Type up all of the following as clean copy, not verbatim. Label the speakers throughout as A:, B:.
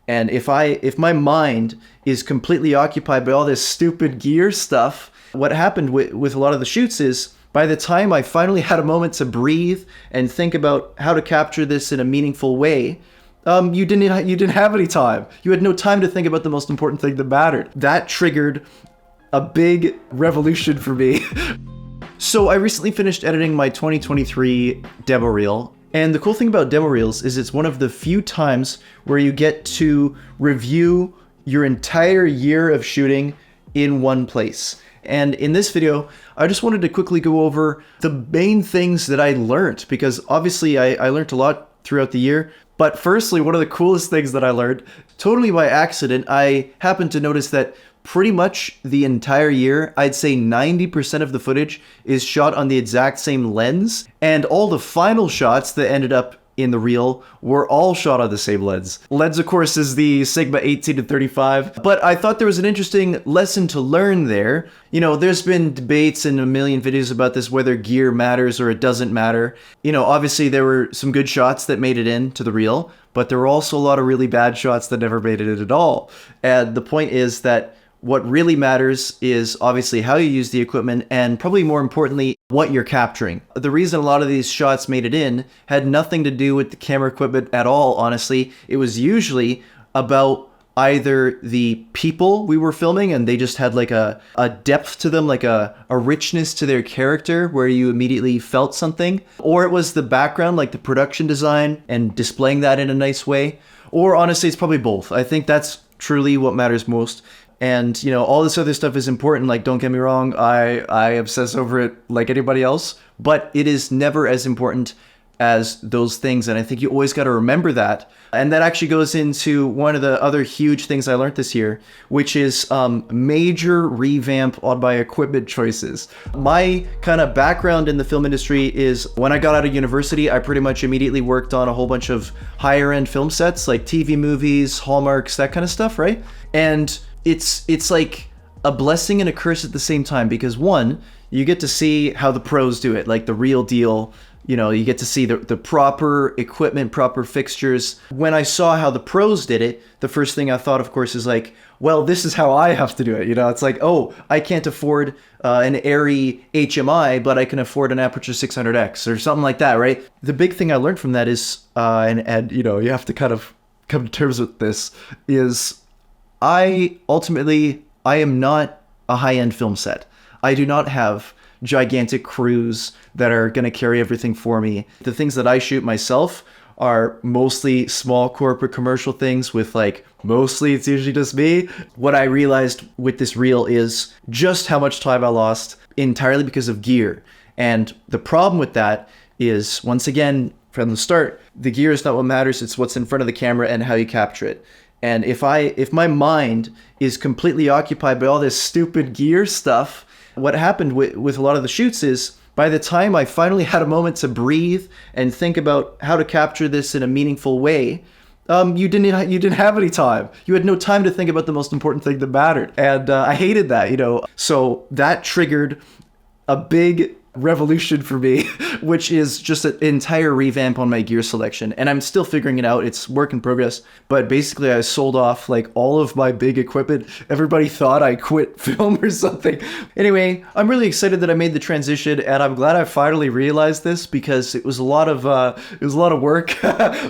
A: And if my mind is completely occupied by all this stupid gear stuff, what happened with a lot of the shoots is by the time I finally had a moment to breathe and think about how to capture this in a meaningful way, you didn't have any time. You had no time to think about the most important thing that mattered. That triggered a big revolution for me. So I recently finished editing my 2023 demo reel. And the cool thing about demo reels is it's one of the few times where you get to review your entire year of shooting in one place. And in this video, I just wanted to quickly go over the main things that I learned, because obviously I learned a lot throughout the year. But firstly, one of the coolest things that I learned, totally by accident, I happened to notice that pretty much the entire year, I'd say 90% of the footage is shot on the exact same lens, and all the final shots that ended up in the reel were all shot on the same lens. Lens, of course, is the Sigma 18-35, but I thought there was an interesting lesson to learn there. You know, there's been debates in a million videos about this, whether gear matters or it doesn't matter. You know, obviously there were some good shots that made it into the reel, but there were also a lot of really bad shots that never made it in at all. And the point is that what really matters is obviously how you use the equipment, and probably more importantly, what you're capturing. The reason a lot of these shots made it in had nothing to do with the camera equipment at all, honestly. It was usually about either the people we were filming, and they just had like a depth to them, like a richness to their character where you immediately felt something, or it was the background, like the production design and displaying that in a nice way. Or honestly, it's probably both. I think that's truly what matters most. And, you know, all this other stuff is important. Like, don't get me wrong, I obsess over it like anybody else, but it is never as important as those things. And I think you always got to remember that. And that actually goes into one of the other huge things I learned this year, which is major revamp on my equipment choices. My kind of background in the film industry is when I got out of university, I pretty much immediately worked on a whole bunch of higher end film sets, like TV movies, Hallmarks, that kind of stuff, right? And it's like a blessing and a curse at the same time, because one, you get to see how the pros do it, like the real deal. You know, you get to see the proper equipment, proper fixtures. When I saw how the pros did it, the first thing I thought, of course, is like, well, this is how I have to do it. You know, it's like, oh, I can't afford an Arri HMI, but I can afford an Aperture 600X or something like that, right? The big thing I learned from that is, and you know, you have to kind of come to terms with this, is I am not a high-end film set. I do not have gigantic crews that are going to carry everything for me. The things that I shoot myself are mostly small corporate commercial things with, like, mostly it's usually just me. What I realized with this reel is just how much time I lost entirely because of gear. And the problem with that is, once again, from the start, the gear is not what matters. It's what's in front of the camera and how you capture it. And if my mind is completely occupied by all this stupid gear stuff, what happened with a lot of the shoots is by the time I finally had a moment to breathe and think about how to capture this in a meaningful way, you didn't have any time. You had no time to think about the most important thing that mattered. And I hated that, you know. So that triggered a big revolution for me, which is just an entire revamp on my gear selection. And I'm still figuring it out. It's work in progress. But basically, I sold off like all of my big equipment. Everybody thought I quit film or something. Anyway, I'm really excited that I made the transition, and I'm glad I finally realized this, because it was a lot of work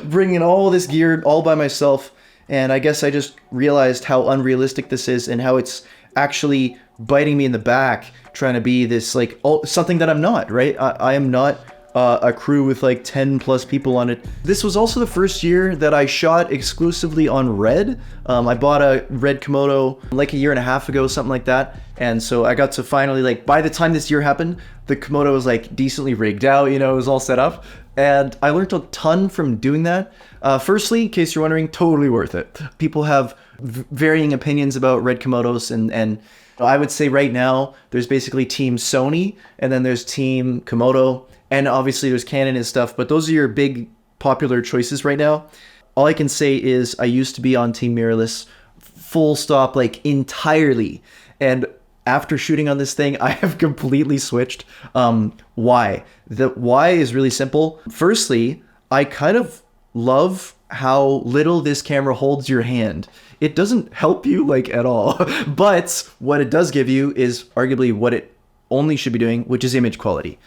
A: bringing all this gear all by myself. And I guess I just realized how unrealistic this is and how it's actually biting me in the back, trying to be this like something that I'm not, right? I am not a crew with like 10 plus people on it. This was also the first year that I shot exclusively on Red. I bought a Red Komodo like a year and a half ago, something like that. And so I got to finally, like, by the time this year happened, the Komodo was like decently rigged out, you know, it was all set up. And I learned a ton from doing that. Firstly, in case you're wondering, totally worth it. People have varying opinions about Red Komodos, and I would say right now there's basically Team Sony, and then there's Team Komodo, and obviously there's Canon and stuff, but those are your big popular choices right now. All I can say is I used to be on Team Mirrorless, full stop, like entirely. And after shooting on this thing, I have completely switched. Why? The why is really simple. Firstly, I kind of love how little this camera holds your hand. It doesn't help you like at all. But what it does give you is arguably what it only should be doing, which is image quality.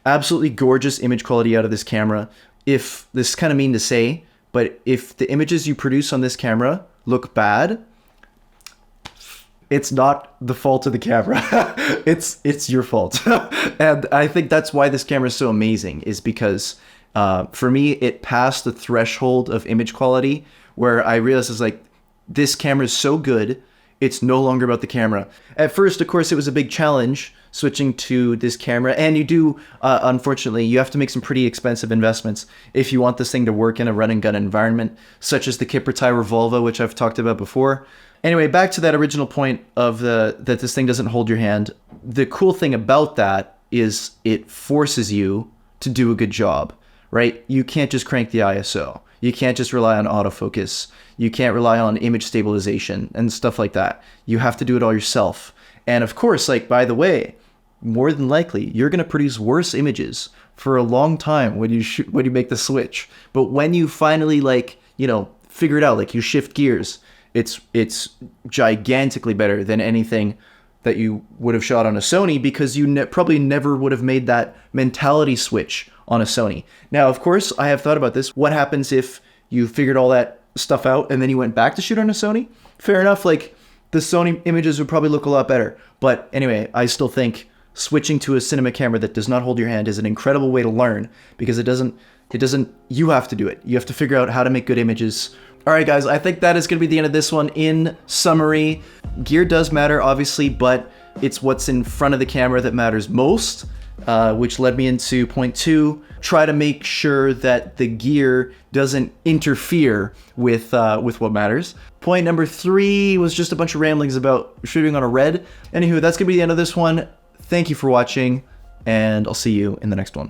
A: Absolutely gorgeous image quality out of this camera. If this is kind of mean to say, but if the images you produce on this camera look bad, it's not the fault of the camera. it's your fault. And I think that's why this camera is so amazing, is because for me, it passed the threshold of image quality where I realized it's like, this camera is so good, it's no longer about the camera. At first, of course, it was a big challenge switching to this camera, and you do, unfortunately, you have to make some pretty expensive investments if you want this thing to work in a run and gun environment, such as the Kippertai Revolva, which I've talked about before. Anyway, back to that original point of that this thing doesn't hold your hand. The cool thing about that is it forces you to do a good job, right? You can't just crank the ISO. You can't just rely on autofocus. You can't rely on image stabilization and stuff like that. You have to do it all yourself. And of course, like, by the way, more than likely, you're going to produce worse images for a long time when you make the switch. But when you finally, like, you know, figure it out, like you shift gears, it's gigantically better than anything that you would have shot on a Sony, because you probably never would have made that mentality switch on a Sony. Now, of course, I have thought about this. What happens if you figured all that stuff out and then you went back to shoot on a Sony? Fair enough, like, the Sony images would probably look a lot better. But anyway, I still think switching to a cinema camera that does not hold your hand is an incredible way to learn, because it doesn't, you have to do it. You have to figure out how to make good images. All right, guys, I think that is going to be the end of this one. In summary, gear does matter, obviously, but it's what's in front of the camera that matters most, which led me into point 2. Try to make sure that the gear doesn't interfere with what matters. Point number 3 was just a bunch of ramblings about shooting on a red. Anywho, that's going to be the end of this one. Thank you for watching, and I'll see you in the next one.